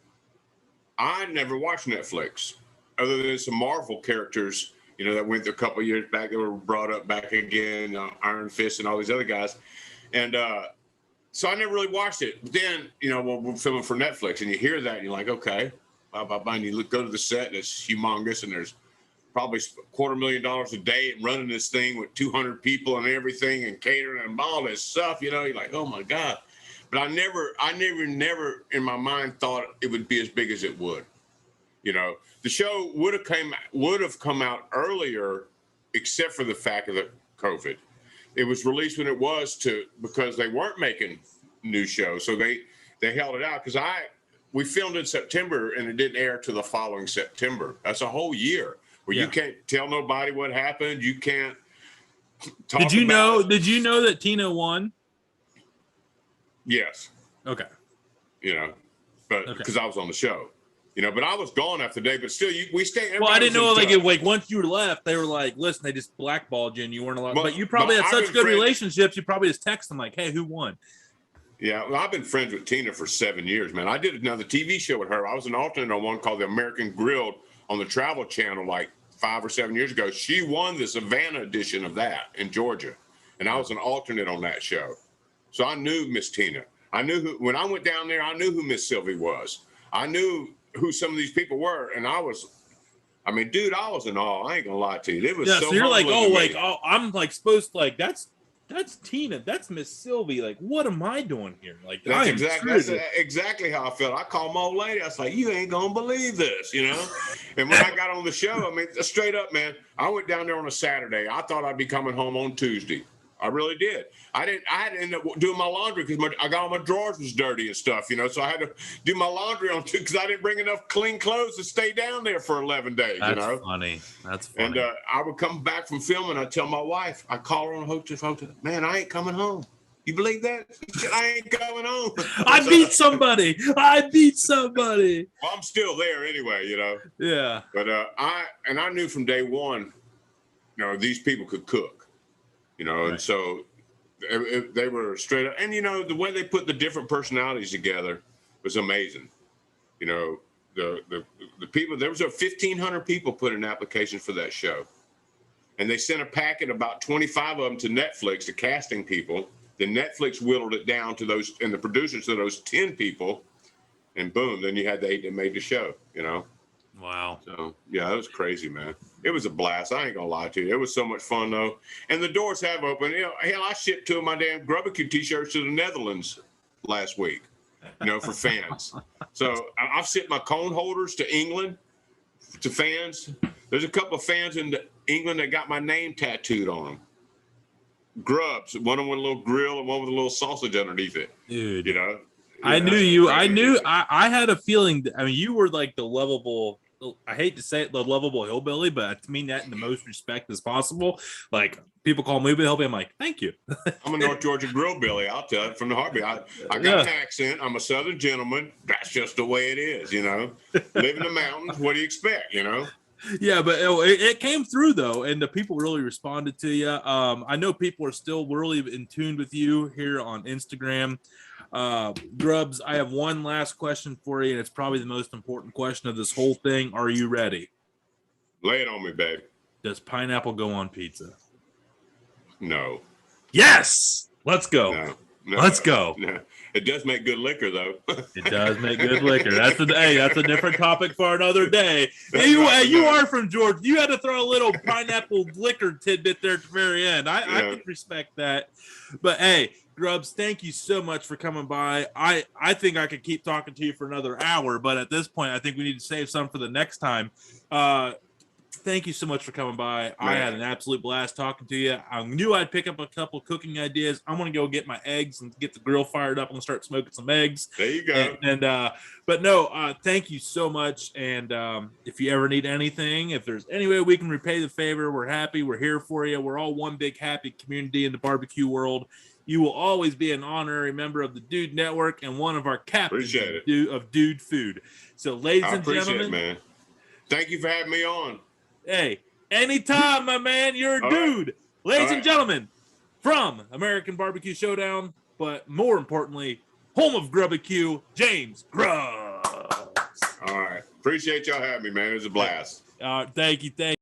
I never watched Netflix other than some Marvel characters, you know, that went through a couple of years back that were brought up back again, Iron Fist and all these other guys. And so I never really watched it. But then, you know, we're filming for Netflix and you hear that and you're like, okay, and you go to the set and it's humongous and there's probably $250,000 a day and running this thing with 200 people and everything and catering and all this stuff, you know, you're like, oh my God. But I never in my mind thought it would be as big as it would. You know, the show would have come out earlier, except for the fact of the COVID. It was released when it was because they weren't making new shows, so they held it out. Because we filmed in September and it didn't air till the following September. That's a whole year where you can't tell nobody what happened. You can't talk. Did you know that Tina won? Yes. Okay. You know, but because I was on the show, you know, but I was gone after the day, but still we stayed. Well, I didn't know like once you were left, they were like, listen, they just blackballed you and you weren't allowed. But you probably had such good relationships. You probably just text them like, hey, who won? Yeah. Well, I've been friends with Tina for 7 years, man. I did another TV show with her. I was an alternate on one called The American Grilled on the Travel Channel like 5 or 7 years ago. She won the Savannah edition of that in Georgia. And I was an alternate on that show. So I knew Miss Tina. I knew when I went down there, I knew who Miss Sylvie was. I knew who some of these people were. And I was in awe. I ain't gonna lie to you. It was so you're like, I'm like supposed to like, that's Tina. That's Miss Sylvie. Like, what am I doing here? Like, that's exactly how I felt. I called my old lady. I was like, you ain't gonna believe this, you know? And when I got on the show, I mean, straight up, man, I went down there on a Saturday. I thought I'd be coming home on Tuesday. I really did. I had to end up doing my laundry because I got all my drawers was dirty and stuff, you know. So I had to do my laundry on because I didn't bring enough clean clothes to stay down there for 11 days. That's you know, funny. That's And funny. I would come back from filming. I'd tell my wife. I call her on the hotel. Man, I ain't coming home. You believe that? She said, I ain't coming home. I beat somebody. Well, I'm still there anyway, you know. Yeah. But I knew from day one, you know, these people could cook. You know, right. And so they were straight up. And, you know, the way they put the different personalities together was amazing. You know, the people, there was 1,500 people put in applications for that show. And they sent a packet, about 25 of them to Netflix, to casting people. Then Netflix whittled it down to those, and the producers to those 10 people. And boom, then you had the 8 that made the show, you know. Wow. So, yeah, that was crazy, man. It was a blast. I ain't going to lie to you. It was so much fun, though. And the doors have opened. You know, hell, I shipped 2 of my damn Grubbacue T-shirts to the Netherlands last week, you know, for fans. So I've sent my cone holders to England to fans. There's a couple of fans in England that got my name tattooed on them. Grubbs, one with a little grill and one with a little sausage underneath it. Dude. You know? I knew you. I had a feeling that, I mean, you were like the lovable, I hate to say it, the lovable hillbilly, but I mean that in the most respect as possible. Like, people call me hillbilly, I'm like, thank you. I'm a North Georgia grillbilly. I'll tell it from the heartbeat. I got an accent. I'm a Southern gentleman. That's just the way it is, you know. Live in the mountains. What do you expect, you know? Yeah, but it came through though, and the people really responded to you. I know people are still really in tune with you here on Instagram. Grubbs, I have one last question for you, and it's probably the most important question of this whole thing. Are you ready? Lay it on me, babe. Does pineapple go on pizza? No. Yes. Let's go. No, Let's go. No. It does make good liquor, though. It does make good liquor. That's a different topic for another day. You are from Georgia. You had to throw a little pineapple liquor tidbit there at the very end. I can respect that. But hey, Grubbs, thank you so much for coming by. I think I could keep talking to you for another hour, but at this point, I think we need to save some for the next time. Thank you so much for coming by. Man. I had an absolute blast talking to you. I knew I'd pick up a couple cooking ideas. I'm going to go get my eggs and get the grill fired up. I'm going to start smoking some eggs. There you go. But no, thank you so much. And if you ever need anything, if there's any way we can repay the favor, we're happy. We're here for you. We're all one big happy community in the barbecue world. You will always be an honorary member of the Dude Network and one of our captains of Dude Food. So, ladies and gentlemen, man. Thank you for having me on. Hey, anytime, my man, you're a dude. Ladies and gentlemen, from American Barbecue Showdown, but more importantly, home of Grubbacue, James Grubbs. All right. Appreciate y'all having me, man. It was a blast. Thank you.